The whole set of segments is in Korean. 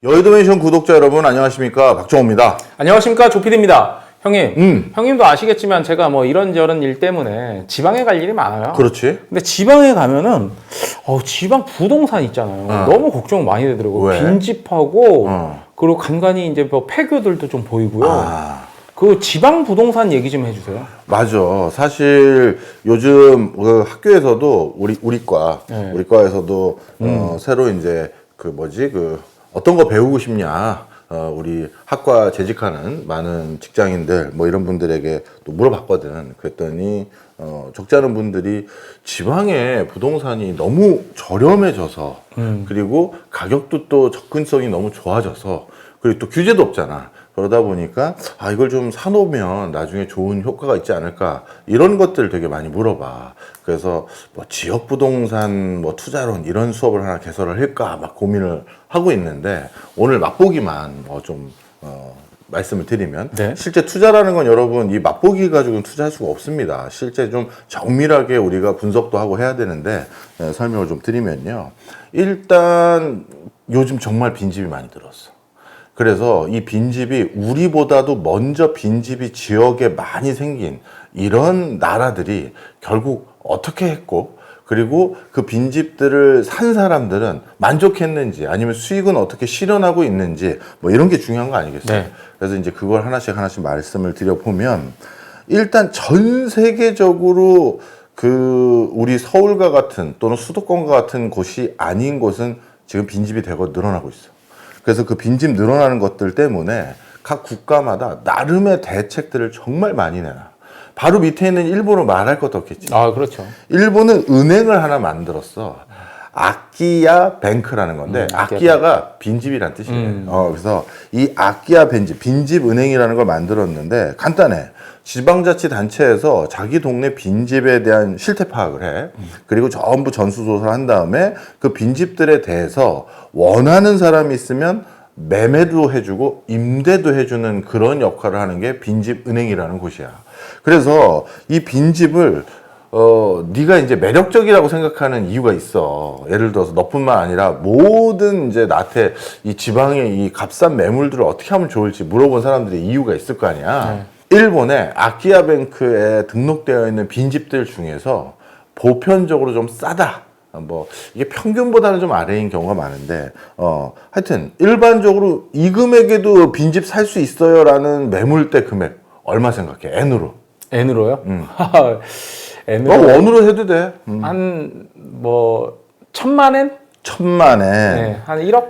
여의도맨션 구독자 여러분 안녕하십니까, 박정호입니다. 안녕하십니까, 조피디입니다. 형님, 형님도 아시겠지만 제가 뭐 이런저런 일 때문에 지방에 갈 일이 많아요. 그렇지. 근데 지방에 가면은 지방 부동산 있잖아요. 너무 걱정 많이 되더라고요. 왜? 빈집하고 그리고 간간히 이제 뭐 폐교들도 좀 보이고요. 그 지방 부동산 얘기 좀 해주세요. 맞아. 사실 요즘 그 학교에서도 우리과 네. 우리과에서도 새로 이제 어떤 거 배우고 싶냐, 우리 학과 재직하는 많은 직장인들 뭐 이런 분들에게 또 물어봤거든. 그랬더니 적지 않은 분들이 지방에 부동산이 너무 저렴해져서 그리고 가격도 또 접근성이 너무 좋아져서 그리고 또 규제도 없잖아. 그러다 보니까 이걸 좀 사놓으면 나중에 좋은 효과가 있지 않을까, 이런 것들 되게 많이 물어봐. 그래서 뭐 지역 부동산 뭐 투자론 이런 수업을 하나 개설을 할까 막 고민을 하고 있는데, 오늘 맛보기만 좀 말씀을 드리면, 네. 실제 투자라는 건 여러분 이 맛보기 가지고는 투자할 수가 없습니다. 실제 좀 정밀하게 우리가 분석도 하고 해야 되는데, 설명을 좀 드리면요. 일단 요즘 정말 빈집이 많이 들었어. 그래서 이 빈집이 우리보다도 먼저 빈집이 지역에 많이 생긴 이런 나라들이 결국 어떻게 했고, 그리고 그 빈집들을 산 사람들은 만족했는지 아니면 수익은 어떻게 실현하고 있는지 뭐 이런 게 중요한 거 아니겠어요? 네. 그래서 이제 그걸 하나씩 말씀을 드려보면, 일단 전 세계적으로 우리 서울과 같은 또는 수도권과 같은 곳이 아닌 곳은 지금 빈집이 대거 늘어나고 있어. 그래서 그 빈집 늘어나는 것들 때문에 각 국가마다 나름의 대책들을 정말 많이 내놔. 바로 밑에 있는 일본은 말할 것도 없겠지. 그렇죠. 일본은 은행을 하나 만들었어. 아키야 뱅크라는 건데, 아키야가 빈집이란 뜻이에요. 그래서 이 아키야 빈집 은행이라는 걸 만들었는데, 간단해. 지방자치단체에서 자기 동네 빈집에 대한 실태 파악을 해. 그리고 전부 전수조사를 한 다음에 그 빈집들에 대해서 원하는 사람이 있으면 매매도 해주고 임대도 해주는 그런 역할을 하는 게 빈집은행이라는 곳이야. 그래서 이 빈집을 네가 이제 매력적이라고 생각하는 이유가 있어. 예를 들어서 너뿐만 아니라 모든 이제 나한테 이 지방의 이 값싼 매물들을 어떻게 하면 좋을지 물어본 사람들이 이유가 있을 거 아니야. 네. 일본의 아키야뱅크에 등록되어 있는 빈집들 중에서 보편적으로 좀 싸다. 이게 평균보다는 좀 아래인 경우가 많은데, 하여튼 일반적으로 이 금액에도 빈집 살 수 있어요라는 매물대 금액 얼마 생각해? N으로. N으로요? N으로 원으로 해도 돼. 한 1,000만 엔? 1,000만 엔. 네, 한 1억?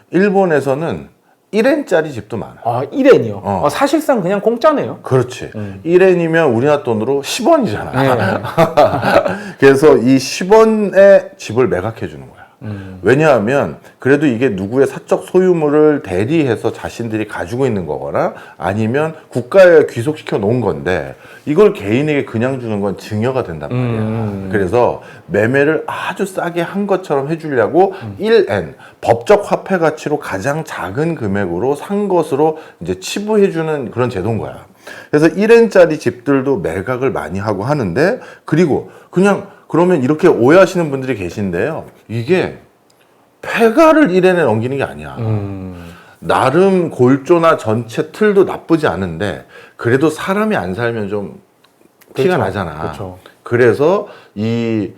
일본에서는 1엔짜리 집도 많아. 1엔이요? 사실상 그냥 공짜네요. 그렇지. 1엔이면 우리나라 돈으로 10원이잖아. 네. 그래서 이 10원의 집을 매각해 주는 거야. 왜냐하면 그래도 이게 누구의 사적 소유물을 대리해서 자신들이 가지고 있는 거거나 아니면 국가에 귀속시켜 놓은 건데, 이걸 개인에게 그냥 주는 건 증여가 된단 말이야. 그래서 매매를 아주 싸게 한 것처럼 해주려고 1엔, 법적 화폐 가치로 가장 작은 금액으로 산 것으로 이제 치부해주는 그런 제도인 거야. 그래서 1엔짜리 집들도 매각을 많이 하고 하는데, 그리고 그러면 이렇게 오해하시는 분들이 계신데요. 이게 폐가를 1엔에 넘기는 게 아니야. 나름 골조나 전체 틀도 나쁘지 않은데, 그래도 사람이 안 살면 좀 티가 그렇죠. 나잖아. 그렇죠. 그래서 이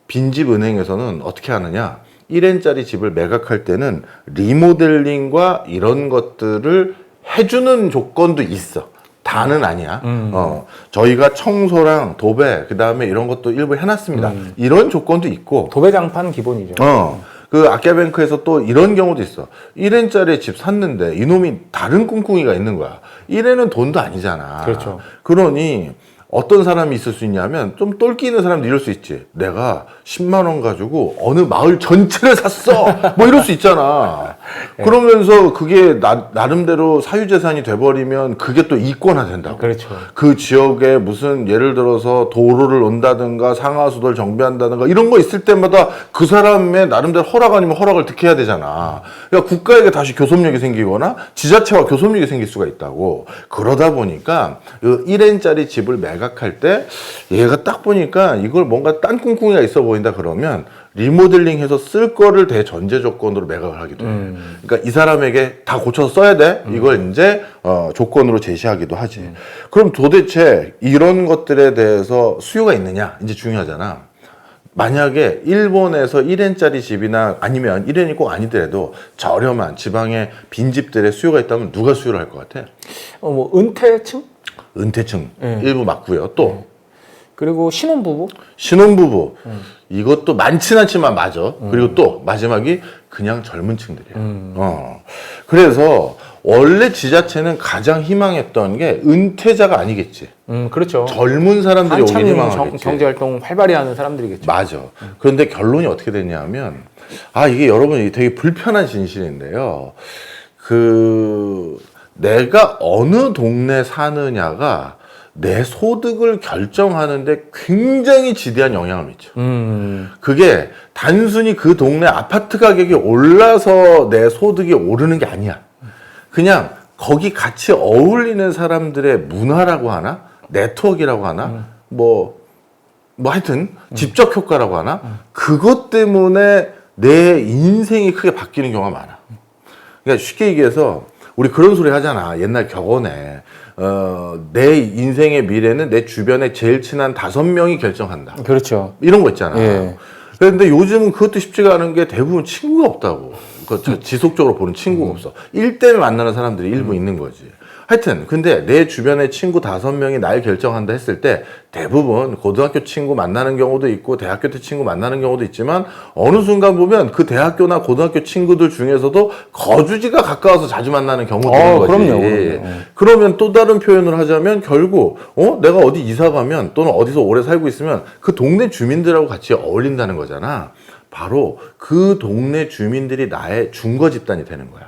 빈집 은행에서는 어떻게 하느냐. 1엔짜리 집을 매각할 때는 리모델링과 이런 것들을 해주는 조건도 있어. 다는 아니야. 저희가 청소랑 도배, 그 다음에 이런 것도 일부 해놨습니다. 이런 조건도 있고. 도배장판 기본이죠. 그 아키야뱅크에서 또 이런 경우도 있어. 1엔짜리 집 샀는데 이놈이 다른 꿍꿍이가 있는 거야. 1엔은 돈도 아니잖아. 그렇죠. 그러니 어떤 사람이 있을 수 있냐면, 좀 똘끼 있는 사람도 이럴 수 있지. 내가 10만 원 가지고 어느 마을 전체를 샀어. 뭐 이럴 수 있잖아. 그러면서 그게 나름대로 사유재산이 돼버리면 그게 또 이권화 된다고. 그렇죠. 그 지역에 무슨 예를 들어서 도로를 논다든가 상하수도를 정비한다든가 이런 거 있을 때마다 그 사람의 나름대로 허락 아니면 허락을 득해야 되잖아. 그러니까 국가에게 다시 교섭력이 생기거나 지자체와 교섭력이 생길 수가 있다고. 그러다 보니까 1엔짜리 집을 매각할 때 얘가 딱 보니까 이걸 뭔가 딴 꿍꿍이가 있어 보인다 그러면 리모델링해서 쓸 거를 대전제 조건으로 매각을 하기도 해요. 그러니까 이 사람에게 다 고쳐서 써야 돼. 이걸 이제 조건으로 제시하기도 하지. 그럼 도대체 이런 것들에 대해서 수요가 있느냐? 이제 중요하잖아. 만약에 일본에서 1엔짜리 집이나 아니면 1엔이 꼭 아니더라도 저렴한 지방의 빈집들의 수요가 있다면 누가 수요를 할 것 같아? 뭐 은퇴층? 은퇴층 일부 맞고요. 또 그리고 신혼부부? 신혼부부 이것도 많진 않지만 맞아. 그리고 또 마지막이 그냥 젊은 층들이야. 그래서 원래 지자체는 가장 희망했던 게 은퇴자가 아니겠지. 그렇죠. 젊은 사람들이 오길 한참 희망하겠지. 경제활동 활발히 하는 사람들이겠죠. 맞아. 그런데 결론이 어떻게 됐냐면 이게 여러분 이게 되게 불편한 진실인데요. 내가 어느 동네 사느냐가 내 소득을 결정하는데 굉장히 지대한 영향을 미쳐. 그게 단순히 그 동네 아파트 가격이 올라서 내 소득이 오르는 게 아니야. 그냥 거기 같이 어울리는 사람들의 문화라고 하나? 네트워크라고 하나? 뭐 하여튼 집적 효과라고 하나? 그것 때문에 내 인생이 크게 바뀌는 경우가 많아. 그러니까 쉽게 얘기해서 우리 그런 소리 하잖아. 옛날 격언에 내 인생의 미래는 내 주변에 제일 친한 5명이 결정한다. 그렇죠. 이런 거 있잖아. 예. 그런데 요즘은 그것도 쉽지가 않은 게 대부분 친구가 없다고. 지속적으로 보는 친구가 없어. 일 때문에 만나는 사람들이 일부 있는 거지. 하여튼 근데 내 주변에 친구 5명이 날 결정한다 했을 때 대부분 고등학교 친구 만나는 경우도 있고 대학교 때 친구 만나는 경우도 있지만 어느 순간 보면 그 대학교나 고등학교 친구들 중에서도 거주지가 가까워서 자주 만나는 경우도 있는 거지. 그럼요. 그러면 또 다른 표현을 하자면 결국 내가 어디 이사 가면 또는 어디서 오래 살고 있으면 그 동네 주민들하고 같이 어울린다는 거잖아. 바로 그 동네 주민들이 나의 중거 집단이 되는 거야.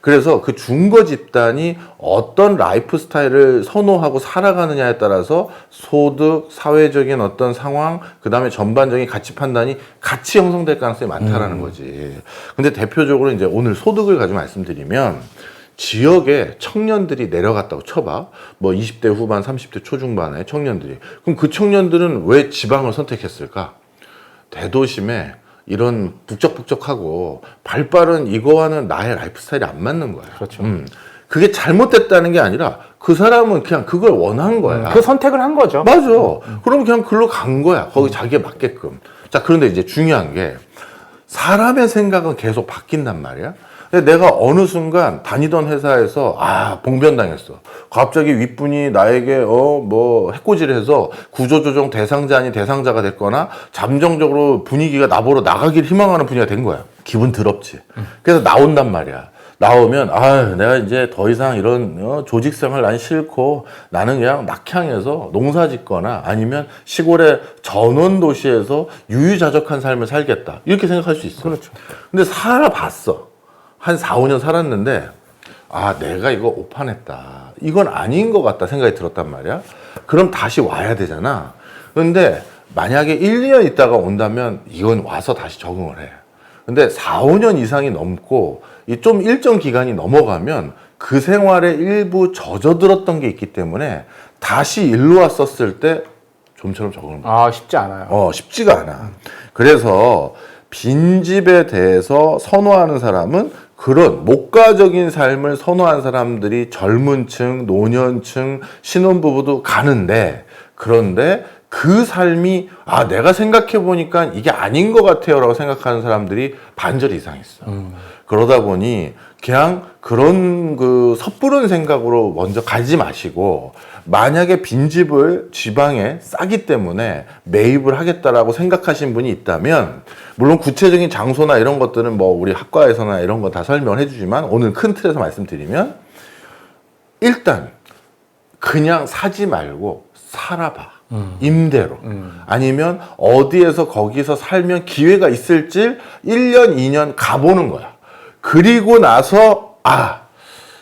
그래서 그 중거 집단이 어떤 라이프 스타일을 선호하고 살아가느냐에 따라서 소득, 사회적인 어떤 상황, 그 다음에 전반적인 가치 판단이 같이 형성될 가능성이 많다라는 거지. 근데 대표적으로 이제 오늘 소득을 가지고 말씀드리면 지역에 청년들이 내려갔다고 쳐봐. 뭐 20대 후반, 30대 초중반의 청년들이. 그럼 그 청년들은 왜 지방을 선택했을까? 대도심에 이런 북적북적하고 발빠른 이거와는 나의 라이프 스타일이 안 맞는 거야. 그렇죠. 그게 잘못됐다는 게 아니라 그 사람은 그냥 그걸 원한 거야. 그 선택을 한 거죠. 맞아. 그럼 그냥 글로 간 거야. 거기 자기에 맞게끔. 자, 그런데 이제 중요한 게 사람의 생각은 계속 바뀐단 말이야. 근데 내가 어느 순간 다니던 회사에서 봉변당했어. 갑자기 윗분이 나에게 해코지를 해서 구조조정 대상자 아닌 대상자가 됐거나 잠정적으로 분위기가 나보러 나가길 희망하는 분위기가 된 거야. 기분 더럽지. 그래서 나온단 말이야. 나오면 내가 이제 더 이상 이런 조직생활 난 싫고 나는 그냥 낙향해서 농사 짓거나 아니면 시골의 전원 도시에서 유유자적한 삶을 살겠다. 이렇게 생각할 수 있어. 그렇죠. 근데 살아봤어. 한 4, 5년 살았는데 내가 이거 오판했다. 이건 아닌 것 같다 생각이 들었단 말이야. 그럼 다시 와야 되잖아. 그런데 만약에 1, 2년 있다가 온다면 이건 와서 다시 적응을 해. 근데 4, 5년 이상이 넘고 좀 일정 기간이 넘어가면 그 생활에 일부 젖어들었던 게 있기 때문에 다시 일로 왔었을 때 좀처럼 적응을 못 해. 쉽지 않아요. 쉽지가 않아. 그래서 빈집에 대해서 선호하는 사람은 그런 목가적인 삶을 선호한 사람들이 젊은 층, 노년층, 신혼부부도 가는데 그런데 그 삶이 내가 생각해보니까 이게 아닌 것 같아요 라고 생각하는 사람들이 반절 이상 있어. 그러다 보니 그냥 그런 섣부른 생각으로 먼저 가지 마시고 만약에 빈집을 지방에 싸기 때문에 매입을 하겠다라고 생각하신 분이 있다면 물론 구체적인 장소나 이런 것들은 뭐 우리 학과에서나 이런 거 다 설명을 해주지만 오늘 큰 틀에서 말씀드리면 일단 그냥 사지 말고 살아봐. 임대로. 아니면 어디에서 거기서 살면 기회가 있을지 1년, 2년 가보는 거야. 그리고 나서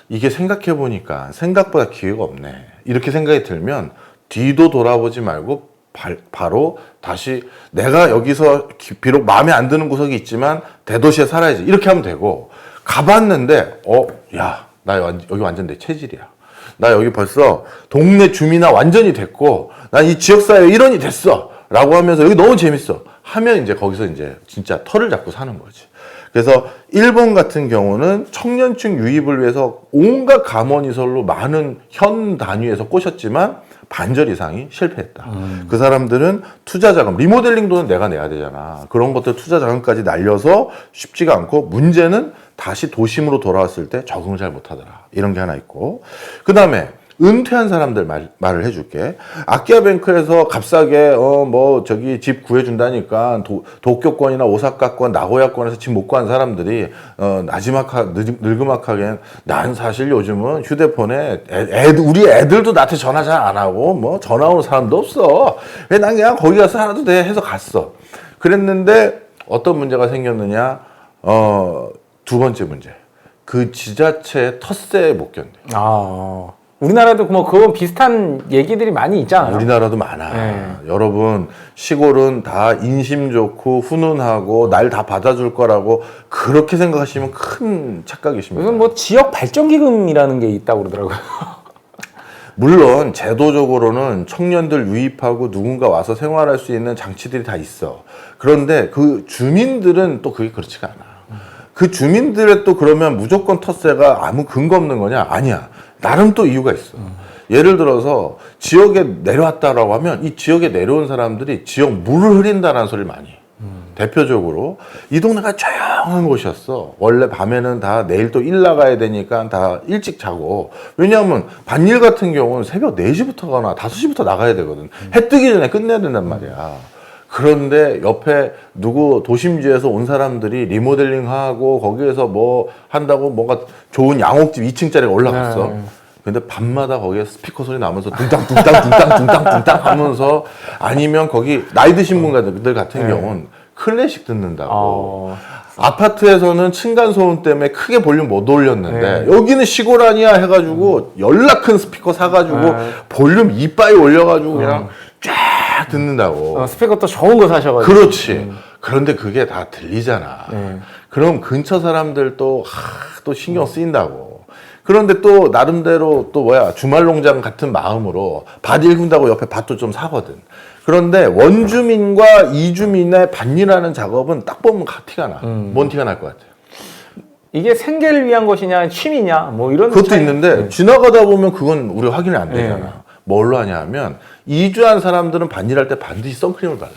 이게 생각해보니까 생각보다 기회가 없네. 이렇게 생각이 들면 뒤도 돌아보지 말고 바로 다시 내가 여기서 비록 마음에 안 드는 구석이 있지만 대도시에 살아야지. 이렇게 하면 되고 가봤는데 나 여기 완전 내 체질이야. 나 여기 벌써 동네 주민화 완전히 됐고 난 이 지역사회 일원이 됐어 라고 하면서 여기 너무 재밌어. 하면 이제 거기서 이제 진짜 털을 잡고 사는 거지. 그래서 일본 같은 경우는 청년층 유입을 위해서 온갖 감언이설로 많은 현 단위에서 꼬셨지만 반절 이상이 실패했다. 그 사람들은 투자 자금, 리모델링 돈은 내가 내야 되잖아. 그런 것들 투자 자금까지 날려서 쉽지가 않고 문제는 다시 도심으로 돌아왔을 때 적응을 잘 못하더라. 이런 게 하나 있고. 그 다음에 은퇴한 사람들 말을 해줄게. 아키하뱅크에서 값싸게 집 구해준다니까 도쿄권이나 오사카권, 나고야권에서 집 못 구한 사람들이 늙음악하게 난 사실 요즘은 휴대폰에 우리 애들도 나한테 전화 잘 안 하고 뭐 전화 오는 사람도 없어. 왜 난 그냥 거기 가서 살아도 돼 해서 갔어. 그랬는데 어떤 문제가 생겼느냐? 두 번째 문제. 그 지자체의 텃세에 못 견뎌. 우리나라도 뭐 그건 비슷한 얘기들이 많이 있잖아요. 우리나라도 많아. 네. 여러분 시골은 다 인심 좋고 훈훈하고 날 다 받아줄 거라고 그렇게 생각하시면 큰 착각이십니다. 무슨 뭐 지역 발전기금이라는 게 있다고 그러더라고요. 물론 제도적으로는 청년들 유입하고 누군가 와서 생활할 수 있는 장치들이 다 있어. 그런데 그 주민들은 또 그게 그렇지가 않아. 그 주민들의 또 그러면 무조건 텃세가 아무 근거 없는 거냐? 아니야. 나름 또 이유가 있어. 예를 들어서 지역에 내려왔다라고 하면 이 지역에 내려온 사람들이 지역 물을 흐린다라는 소리를 많이 해. 대표적으로 이 동네가 조용한 곳이었어. 원래 밤에는 다 내일 또 일 나가야 되니까 다 일찍 자고. 왜냐하면 반일 같은 경우는 새벽 4시부터 가나 5시부터 나가야 되거든. 해 뜨기 전에 끝내야 된단 말이야. 그런데 옆에 누구 도심지에서 온 사람들이 리모델링하고 거기에서 뭐 한다고 뭔가 좋은 양옥집 2층짜리가 올라갔어. 네. 근데 밤마다 거기에 스피커 소리 나면서 둥땅 하면서 아니면 거기 나이 드신 분들 같은 경우는 클래식 듣는다고. 아파트에서는 층간소음 때문에 크게 볼륨 못 올렸는데 여기는 시골 아니야 해가지고 연락 큰 스피커 사가지고 볼륨 이빠이 올려가지고 그냥 쫙 듣는다고. 스피커 또 좋은 거 사셔가지고. 그렇지. 그런데 그게 다 들리잖아. 그럼 근처 사람들 또 신경 쓰인다고. 그런데 또 나름대로 또 주말 농장 같은 마음으로 밭 일군다고 옆에 밭도 좀 사거든. 그런데 원주민과 이주민의 밭일하는 작업은 딱 보면 티가 나. 뭔 티가 날 것 같아요? 이게 생계를 위한 것이냐 취미냐 뭐 이런 그것도 차이. 있는데 지나가다 보면 그건 우리 확인이 안 되잖아. 뭘로 하냐면 이주한 사람들은 밭일할 때 반드시 선크림을 발라.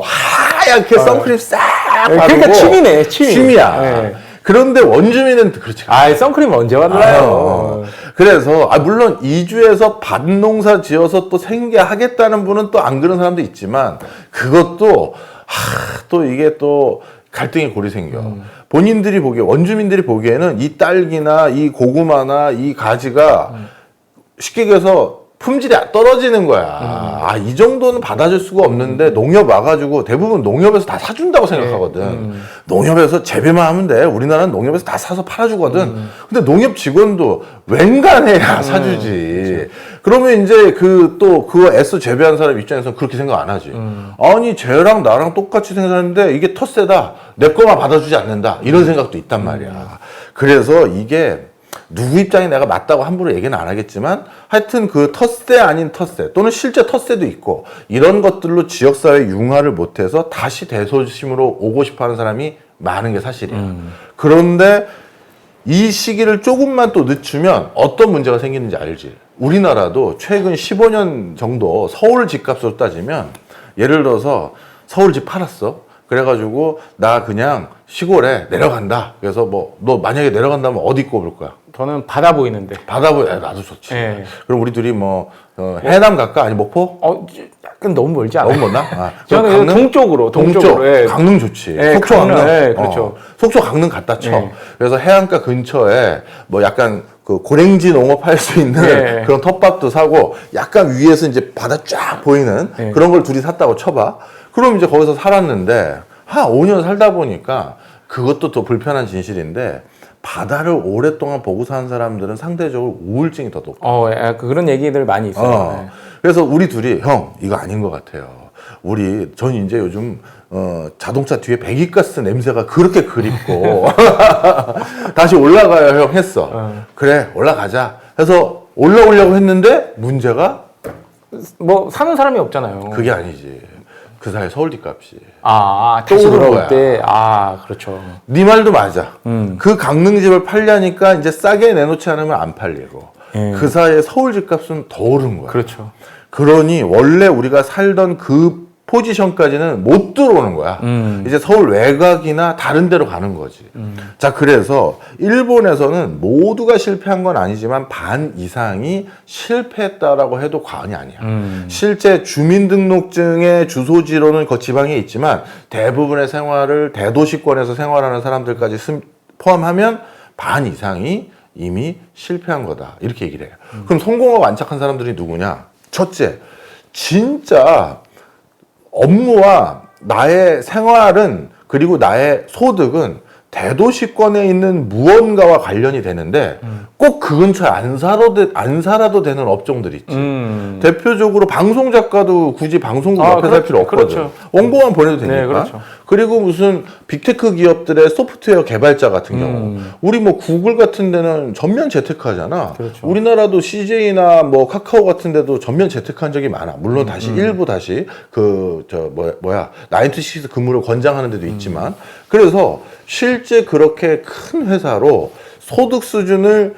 하얗게 선크림 싹 바르고. 그러니까 취미네, 취미야. 네. 그런데 원주민은 그렇지 않아. 선크림 언제 발라요? 그래서 물론 이주해서 밭농사 지어서 또 생계하겠다는 분은 또 안 그런 사람도 있지만 그것도 또 이게 또 갈등의 골이 생겨. 본인들이 보기에 원주민들이 보기에는 이 딸기나 이 고구마나 이 가지가 쉽게 얘기해서 품질이 떨어지는 거야. 이 정도는 받아줄 수가 없는데 농협 와가지고 대부분 농협에서 다 사준다고 생각하거든. 농협에서 재배만 하면 돼. 우리나라는 농협에서 다 사서 팔아주거든. 근데 농협 직원도 웬간해야 사주지. 그러면 이제 그거 애써 재배한 사람 입장에서는 그렇게 생각 안 하지. 아니 쟤랑 나랑 똑같이 생각하는데 이게 텃세다. 내 거만 받아주지 않는다. 이런 생각도 있단 말이야. 그래서 이게 누구 입장에 내가 맞다고 함부로 얘기는 안 하겠지만 하여튼 그 텃세 아닌 텃세 또는 실제 텃세도 있고 이런 것들로 지역사회 융화를 못해서 다시 대소심으로 오고 싶어하는 사람이 많은 게 사실이야. 그런데 이 시기를 조금만 또 늦추면 어떤 문제가 생기는지 알지. 우리나라도 최근 15년 정도 서울 집값으로 따지면 예를 들어서 서울 집 팔았어. 그래가지고 나 그냥 시골에 내려간다. 그래서 너 만약에 내려간다면 어디 꼽을 거야? 저는 바다 보이는데. 바다 나도 좋지. 네. 그럼 우리 둘이 해남 갈까? 아니 목포? 약간 너무 멀지 않아요? 너무 멀나? 저는 동쪽으로. 동쪽. 강릉 좋지. 속초 강릉. 네, 그렇죠. 속초 강릉 갖다 쳐. 그래서 해안가 근처에 약간 그 고랭지 농업할 수 있는 그런 텃밭도 사고 약간 위에서 이제 바다 쫙 보이는 그런 걸 둘이 샀다고 쳐봐. 그럼 이제 거기서 살았는데 한 5년 살다 보니까 그것도 더 불편한 진실인데 바다를 오랫동안 보고 사는 사람들은 상대적으로 우울증이 더 높고. 그런 얘기들 많이 있어요. 그래서 우리 둘이 형 이거 아닌 것 같아요. 전 이제 요즘 자동차 뒤에 배기가스 냄새가 그렇게 그립고 다시 올라가요 형 했어. 그래 올라가자 해서 올라오려고 했는데 문제가 뭐 사는 사람이 없잖아요. 그게 아니지. 그 사이 서울집 값이. 다시 떠오르는 돌아올 거야. 때, 그렇죠. 네 말도 맞아. 그 강릉집을 팔려니까 이제 싸게 내놓지 않으면 안 팔리고. 그 사이에 서울집 값은 더 오른 거야. 그렇죠. 그러니 원래 우리가 살던 그 포지션까지는 못 들어오는 거야. 이제 서울 외곽이나 다른 데로 가는 거지. 자, 그래서 일본에서는 모두가 실패한 건 아니지만 반 이상이 실패했다라고 해도 과언이 아니야. 실제 주민등록증의 주소지로는 그 지방에 있지만 대부분의 생활을 대도시권에서 생활하는 사람들까지 포함하면 반 이상이 이미 실패한 거다. 이렇게 얘기를 해요. 그럼 성공하고 안착한 사람들이 누구냐? 첫째, 진짜 업무와 나의 생활은 그리고 나의 소득은 대도시권에 있는 무언가와 관련이 되는데 꼭 그 근처에 안 살아도 되는 업종들 있지. 대표적으로 방송 작가도 굳이 방송국 앞에 살 필요 없거든. 그렇죠. 원고만 보내도 되니까. 네, 그렇죠. 그리고 무슨 빅테크 기업들의 소프트웨어 개발자 같은 경우 우리 뭐 구글 같은 데는 전면 재테크하잖아. 그렇죠. 우리나라도 CJ나 뭐 카카오 같은 데도 전면 재테크한 적이 많아. 물론 다시 일부 다시 나인투시스 근무를 권장하는 데도 있지만 그래서 실제 그렇게 큰 회사로 소득 수준을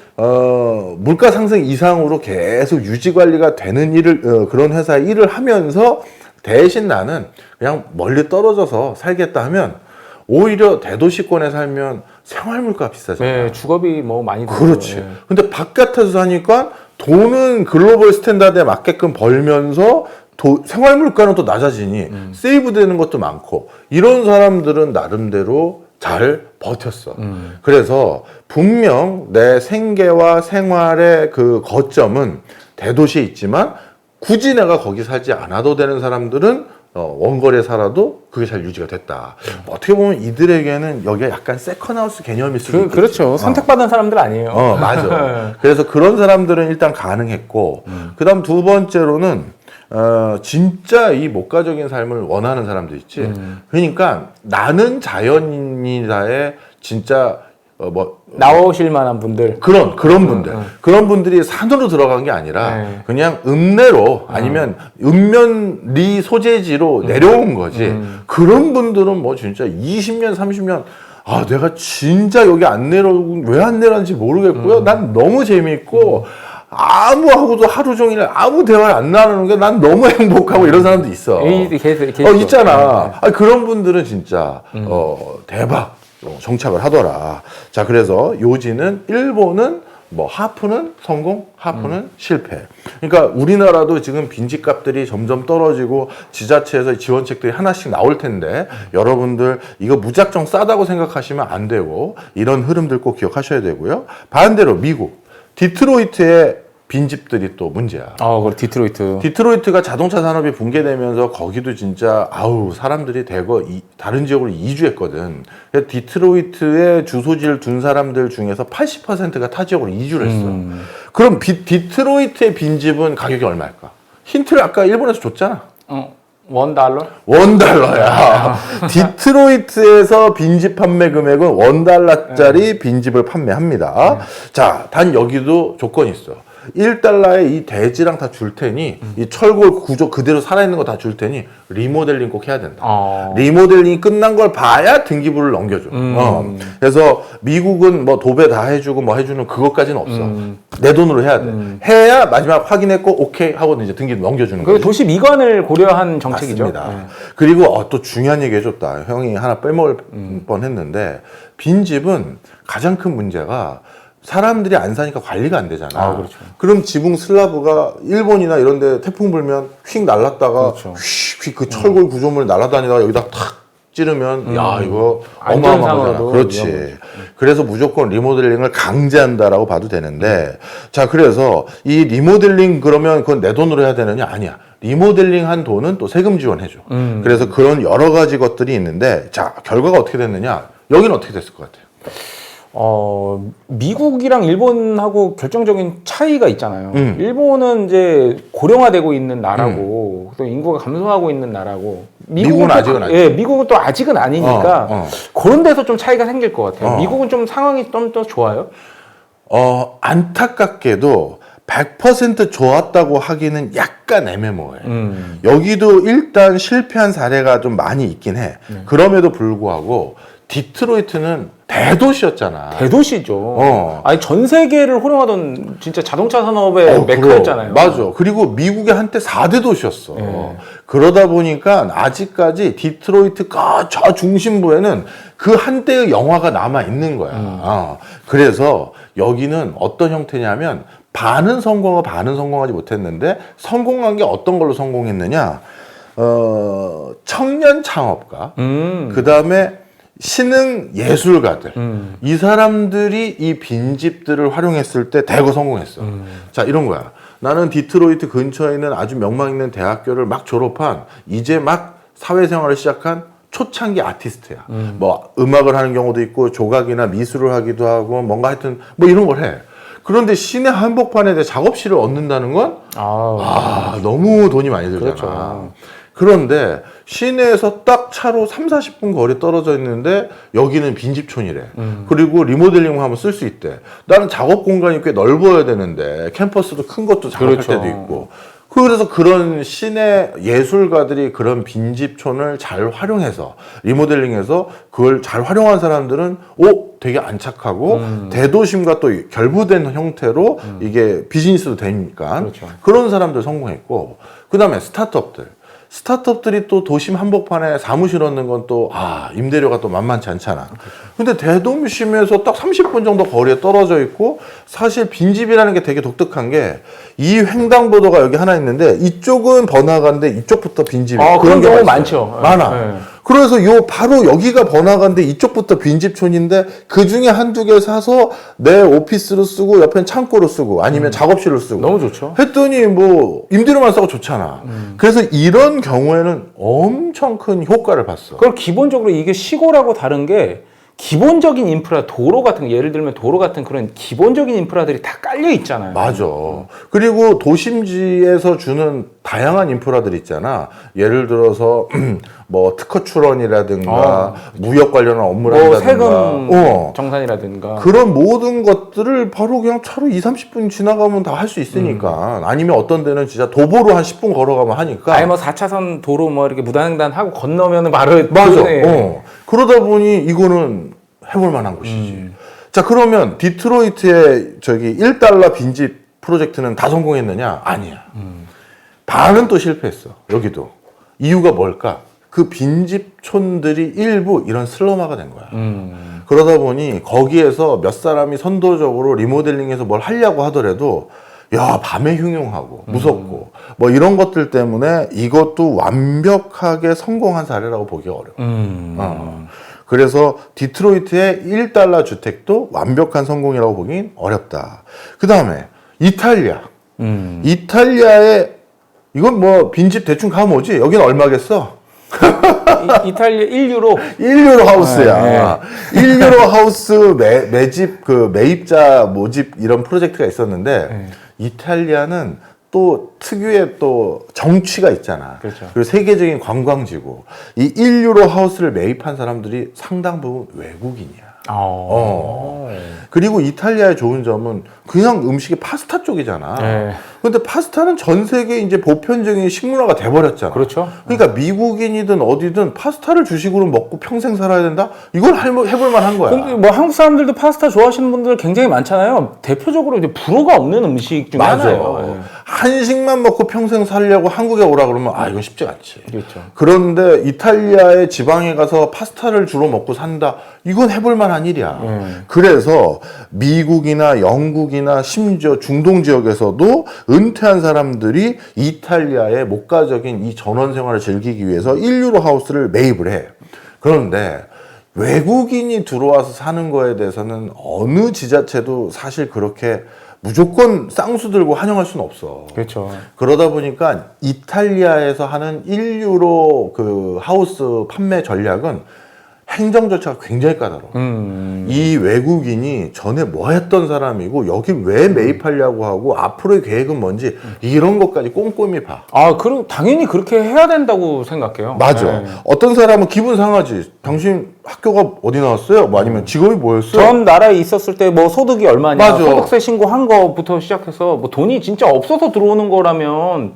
물가 상승 이상으로 계속 유지 관리가 되는 일을 그런 회사에 일을 하면서 대신 나는 그냥 멀리 떨어져서 살겠다 하면 오히려 대도시권에 살면 생활 물가 비싸잖아. 네, 주거비 뭐 많이 들어요. 그렇지. 네. 근데 바깥에서 사니까 돈은 글로벌 스탠다드에 맞게끔 벌면서 생활 물가는 또 낮아지니 세이브 되는 것도 많고 이런 사람들은 나름대로 잘 버텼어. 그래서 분명 내 생계와 생활의 그 거점은 대도시에 있지만 굳이 내가 거기 살지 않아도 되는 사람들은 원거리에 살아도 그게 잘 유지가 됐다. 어떻게 보면 이들에게는 여기가 약간 세컨하우스 개념일 수도 있겠지. 그렇죠. 선택받은 사람들 아니에요. 맞아. 그래서 그런 사람들은 일단 가능했고 그다음 두 번째로는 진짜 이 목가적인 삶을 원하는 사람도 있지. 그러니까 나는 자연인이다의 진짜 나오실 만한 분들. 그런 분들. 그런 분들이 산으로 들어간 게 아니라 그냥 읍내로 아니면 읍면리 소재지로 내려온 거지. 그런 분들은 뭐 진짜 20년, 30년 내가 진짜 여기 왜 안 내려왔는지 모르겠고요. 난 너무 재미있고 아무하고도 하루 종일 아무 대화를 안 나누는 게 난 너무 행복하고 이런 사람도 있어. 있잖아. 그런 분들은 진짜 대박 정착을 하더라. 자, 그래서 요지는 일본은 뭐 하프는 성공, 하프는 실패. 그러니까 우리나라도 지금 빈집값들이 점점 떨어지고 지자체에서 지원책들이 하나씩 나올 텐데 여러분들 이거 무작정 싸다고 생각하시면 안 되고 이런 흐름들 꼭 기억하셔야 되고요. 반대로 미국 디트로이트의 빈집들이 또 문제야. 그럼 디트로이트가 자동차 산업이 붕괴되면서 거기도 진짜 사람들이 대거 다른 지역으로 이주했거든. 그래서 디트로이트의 주소지를 둔 사람들 중에서 80%가 타 지역으로 이주를 했어. 그럼 디트로이트의 빈집은 가격이 얼마일까? 힌트를 아까 일본에서 줬잖아. $1? $1야. 디트로이트에서 빈집 판매 금액은 $1짜리 빈집을 판매합니다. 자, 단 여기도 조건이 있어. $1에 이 대지랑 다 줄 테니 이 철골 구조 그대로 살아있는 거 다 줄 테니 리모델링 꼭 해야 된다. 리모델링이 끝난 걸 봐야 등기부를 넘겨줘. 그래서 미국은 뭐 도배 다 해주고 뭐 해주는 그것까지는 없어. 내 돈으로 해야 돼. 해야 마지막 확인했고 오케이 하고 이제 등기부 넘겨주는 거지. 도시 미관을 고려한 정책이죠. 맞습니다. 그리고 또 중요한 얘기 해줬다. 형이 하나 빼먹을 뻔했는데 빈집은 가장 큰 문제가 사람들이 안 사니까 관리가 안 되잖아. 그렇죠. 그럼 지붕 슬라브가 일본이나 이런 데 태풍 불면 휙 날랐다가 그렇죠. 휙 그 철골 구조물 날아다니다가 여기다 탁 찌르면 이거 어마어마하잖아. 그렇지. 위험하죠. 그래서 무조건 리모델링을 강제한다라고 봐도 되는데 자, 그래서 이 리모델링 그러면 그건 내 돈으로 해야 되느냐? 아니야. 리모델링 한 돈은 또 세금 지원해줘. 그래서 그런 여러 가지 것들이 있는데 자, 결과가 어떻게 됐느냐? 여기는 어떻게 됐을 것 같아요? 미국이랑 일본하고 결정적인 차이가 있잖아요. 일본은 이제 고령화되고 있는 나라고 또 인구가 감소하고 있는 나라고 미국은 아직은 아니죠. 예, 미국은 또 아직은 아니니까 그런 데서 좀 차이가 생길 것 같아요. 미국은 좀 상황이 좀 더 좋아요. 안타깝게도 100% 좋았다고 하기는 약간 애매모호해. 여기도 일단 실패한 사례가 좀 많이 있긴 해. 그럼에도 불구하고 디트로이트는 대도시였잖아. 대도시죠. 아니 전 세계를 호령하던 진짜 자동차 산업의 메카였잖아요. 맞아. 그리고 미국의 한때 4대 도시였어. 네. 그러다 보니까 아직까지 디트로이트가 저 중심부에는 그 한때의 영화가 남아 있는 거야. 그래서 여기는 어떤 형태냐면 반은 성공하고 반은 성공하지 못했는데 성공한 게 어떤 걸로 성공했느냐? 청년 창업가, 그 다음에 신흥 예술가들, 이 사람들이 이 빈집들을 활용했을 때 대거 성공했어. 자, 이런 거야. 나는 디트로이트 근처에 있는 아주 명망 있는 대학교를 막 졸업한, 이제 막 사회생활을 시작한 초창기 아티스트야. 뭐 음악을 하는 경우도 있고 조각이나 미술을 하기도 하고 뭔가 하여튼 뭐 이런 걸 해. 그런데 시내 한복판에 내 작업실을 얻는다는 건 너무 돈이 많이 들잖아. 그렇죠. 그런데 시내에서 딱 차로 3-40분 거리 떨어져 있는데 여기는 빈집촌이래. 그리고 리모델링 하면 쓸 수 있대. 나는 작업 공간이 꽤 넓어야 되는데 캠퍼스도 큰 것도 작업할 그렇죠. 때도 있고. 그래서 그런 시내 예술가들이 그런 빈집촌을 잘 활용해서 리모델링해서 그걸 잘 활용한 사람들은 되게 안착하고 대도심과 또 결부된 형태로 이게 비즈니스도 되니까 그렇죠. 그런 사람들 성공했고, 그 다음에 스타트업들이 또 도심 한복판에 사무실 얻는 건 또 임대료가 또 만만치 않잖아. 근데 대도심에서 딱 30분 정도 거리에 떨어져 있고, 사실 빈집이라는 게 되게 독특한 게 이 횡단보도가 여기 하나 있는데 이쪽은 번화가인데 이쪽부터 빈집이 그런 경우 있어요. 많죠. 많아. 네. 그래서 바로 여기가 번화가인데 이쪽부터 빈집촌인데 그 중에 한두 개 사서 내 오피스로 쓰고 옆엔 창고로 쓰고 아니면 작업실로 쓰고 너무 좋죠. 했더니 뭐 임대료만 싸고 좋잖아. 그래서 이런 경우에는 엄청 큰 효과를 봤어. 그걸 기본적으로 이게 시골하고 다른 게 기본적인 인프라, 도로 같은 거, 예를 들면 도로 같은 그런 기본적인 인프라들이 다 깔려 있잖아요. 맞아. 그리고 도심지에서 주는 다양한 인프라들 있잖아. 예를 들어서 뭐 특허 출원이라든가 무역 관련한 업무라든가 뭐 세금 정산이라든가 그런 모든 것들을 바로 그냥 차로 20-30분 지나가면 다 할 수 있으니까. 아니면 어떤 데는 진짜 도보로 한 10분 걸어가면 하니까. 아니 뭐 4차선 도로 뭐 이렇게 무단횡단하고 건너면은 바로 맞아. 그러다 보니 이거는 해볼 만한 곳이지. 자, 그러면 디트로이트의 저기 $1 빈집 프로젝트는 다 성공했느냐? 아니야. 반은 또 실패했어. 여기도. 이유가 뭘까? 그 빈집촌들이 일부 이런 슬럼화가 된 거야. 그러다 보니 거기에서 몇 사람이 선도적으로 리모델링해서 뭘 하려고 하더라도 밤에 흉흉하고 무섭고 뭐 이런 것들 때문에 이것도 완벽하게 성공한 사례라고 보기 어려워. 그래서 디트로이트의 $1 주택도 완벽한 성공이라고 보긴 어렵다. 그 다음에 이탈리아. 이탈리아에 이건 뭐 빈집 대충 가면 오지. 여기는 얼마겠어? 이탈리아 1유로 1유로 하우스야. 1유로 하우스 매집 매입자 모집 이런 프로젝트가 있었는데 이탈리아는 또 특유의 또 정취가 있잖아. 그렇죠. 그리고 세계적인 관광지고 이 1유로 하우스를 매입한 사람들이 상당 부분 외국인이야. 그리고 이탈리아의 좋은 점은 그냥 음식이 파스타 쪽이잖아. 네. 근데 파스타는 전 세계 이제 보편적인 식문화가 돼버렸잖아. 그렇죠. 그러니까 미국인이든 어디든 파스타를 주식으로 먹고 평생 살아야 된다? 이걸 해볼 만한 거야. 근데 뭐 한국 사람들도 파스타 좋아하시는 분들 굉장히 많잖아요. 대표적으로 이제 불호가 없는 음식 중에 맞아. 하나예요. 한식만 먹고 평생 살려고 한국에 오라 그러면 이건 쉽지 않지. 그렇죠. 그런데 이탈리아의 지방에 가서 파스타를 주로 먹고 산다. 이건 해볼 만한 일이야. 그래서 미국이나 영국이나 심지어 중동 지역에서도 은퇴한 사람들이 이탈리아의 목가적인 이 전원 생활을 즐기기 위해서 1유로 하우스를 매입을 해. 그런데 외국인이 들어와서 사는 거에 대해서는 어느 지자체도 사실 그렇게 무조건 쌍수 들고 환영할 수는 없어. 그렇죠. 그러다 보니까 이탈리아에서 하는 1유로 그 하우스 판매 전략은 행정 절차가 굉장히 까다로워. 이 외국인이 전에 뭐 했던 사람이고 여기 왜 매입하려고 하고 앞으로의 계획은 뭔지 이런 것까지 꼼꼼히 봐. 아, 그럼 당연히 그렇게 해야 된다고 생각해요. 맞아. 네. 어떤 사람은 기분 상하지. 당신 학교가 어디 나왔어요? 뭐 아니면 직업이 뭐였어요? 전 나라에 있었을 때 뭐 소득이 얼마냐, 맞아. 소득세 신고한 거부터 시작해서 뭐 돈이 진짜 없어서 들어오는 거라면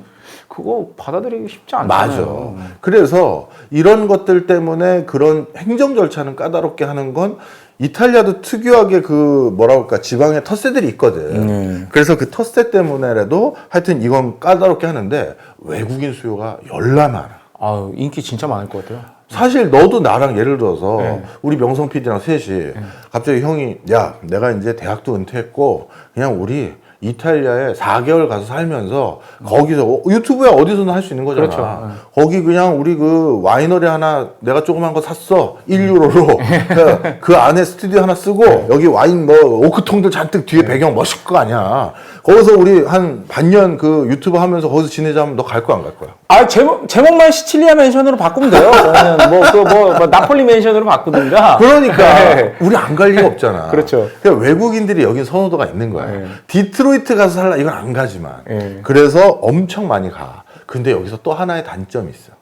그거 받아들이기 쉽지 않잖아요. 맞아. 그래서 이런 것들 때문에 그런 행정 절차는 까다롭게 하는 건 이탈리아도 특유하게 그 뭐라 그럴까 지방에 텃세들이 있거든. 그래서 그 텃세 때문에라도 하여튼 이건 까다롭게 하는데 외국인 수요가 열나 많아. 아, 인기 진짜 많을 것 같아요. 사실 너도 나랑 예를 들어서 네. 우리 명성 PD랑 셋이 갑자기 형이 야 내가 이제 대학도 은퇴했고 그냥 우리 이탈리아에 4개월 가서 살면서 거기서 유튜브야 어디서나 할 수 있는 거잖아. 그렇죠. 거기 그냥 우리 그 와이너리 하나 내가 조그만 거 샀어 1유로로 그 안에 스튜디오 하나 쓰고 여기 와인 뭐 오크통들 잔뜩 뒤에 배경 멋있을 거 아니야. 거기서 우리 한 반년 그 유튜브 하면서 거기서 지내자면 너 갈 거야 안 갈 거야? 아, 제목만 시칠리아 맨션으로 바꾸면 돼요. 저는 뭐 나폴리 맨션으로 바꾸든가. 그러니까 네. 우리 안 갈 리가 없잖아. 그렇죠. 그러니까 외국인들이 여긴 선호도가 있는 거야. 네. 디트로이트 가서 살라 이건 안 가지만. 네. 그래서 엄청 많이 가. 근데 여기서 또 하나의 단점이 있어.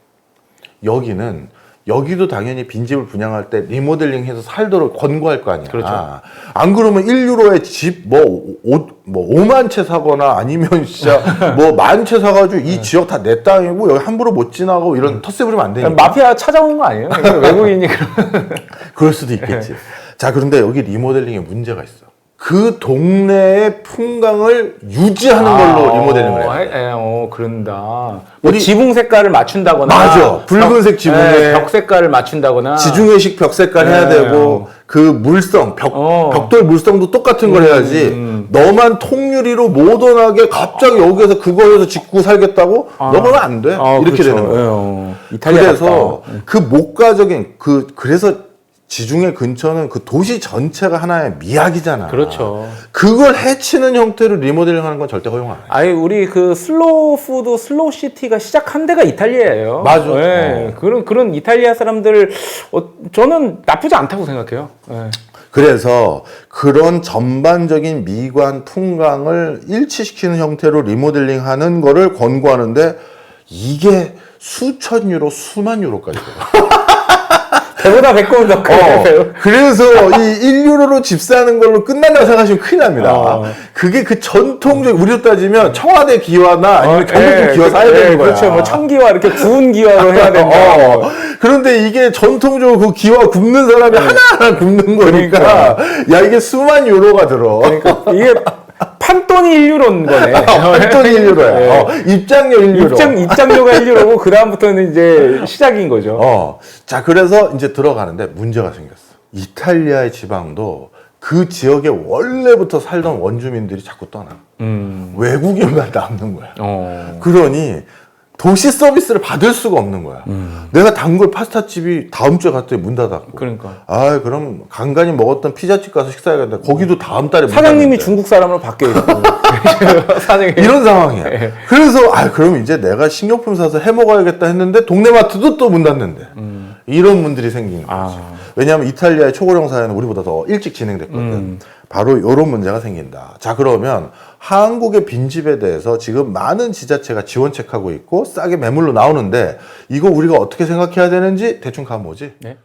여기도 당연히 빈집을 분양할 때 리모델링해서 살도록 권고할 거 아니야. 그렇죠. 안 그러면 1유로에 집 뭐 5만 채 사거나 아니면 진짜 뭐 만 채 사가지고 이 지역 다 내 땅이고 여기 함부로 못 지나가고 이런 텃세 부리면 안 되니까. 마피아 찾아오는 거 아니에요? 외국인이 그럴 수도 있겠지. 자, 그런데 여기 리모델링에 문제가 있어. 그 동네의 풍광을 유지하는 걸로 리모델링을 해야 돼. 그런다. 뭐 우리- 지붕 색깔을 맞춘다거나. 맞아. 붉은색 지붕에 벽 색깔을 맞춘다거나. 지중해식 벽 색깔 해야 네. 되고 그 물성 벽돌 물성도 똑같은 걸 해야지. 너만 통유리로 모던하게 갑자기 여기에서 그거에서 짓고 살겠다고? 너 그러면 안 돼. 이렇게 그렇죠. 되는 거야. 이탈리아 그래서 그 목가적인 그래서 지중해 근처는 그 도시 전체가 하나의 미학이잖아. 그렇죠. 그걸 해치는 형태로 리모델링 하는 건 절대 허용 안 해. 아니 우리 그 슬로우 푸드 슬로우 시티가 시작한 데가 이탈리아예요. 맞아. 네. 그런 이탈리아 사람들 저는 나쁘지 않다고 생각해요. 네. 그래서 그런 전반적인 미관 풍광을 일치시키는 형태로 리모델링 하는 거를 권고하는데 이게 수천 유로, 수만 유로까지 돼요. 배보다 배꼽은 더 커요. 그래서 이 1유로로 집 사는 걸로 끝난다고 생각하시면 큰일 납니다. 그게 그 전통적, 우리로 따지면 청와대 기와나 아니면 경복궁 기와 사야 되는 거야. 그렇죠. 뭐 청기와 이렇게 구운 기와로 해야 된다. 그런데 이게 전통적으로 그 기와 굽는 사람이 하나하나 굽는 거니까, 야, 이게 수만 유로가 들어. 그러니까 이게 판돈이 1유로인 거네. 판돈이 1유로야. 입장료 1유로. 입장료가 1유로고 그다음부터는 이제 시작인 거죠. 자, 그래서 이제 들어가는데 문제가 생겼어. 이탈리아의 지방도 그 지역에 원래부터 살던 원주민들이 자꾸 떠나. 외국인만 남는 거야. 그러니 도시 서비스를 받을 수가 없는 거야. 내가 단골 파스타집이 다음 주에 갔더니 문 닫았고. 그러니까. 그럼 간간히 먹었던 피자집 가서 식사해야겠다. 거기도 다음 달에 문 사장님이 닫는데. 중국 사람으로 바뀌어 있고. 사장님. 이런 상황이야. 그래서 그럼 이제 내가 식료품 사서 해 먹어야겠다 했는데 동네 마트도 또 문 닫는데. 이런 문들이 생기는 거지. 왜냐하면 이탈리아의 초고령 사회는 우리보다 더 일찍 진행됐거든. 바로 이런 문제가 생긴다. 자, 그러면 한국의 빈집에 대해서 지금 많은 지자체가 지원책하고 있고 싸게 매물로 나오는데 이거 우리가 어떻게 생각해야 되는지 대충 가면 뭐지? 네.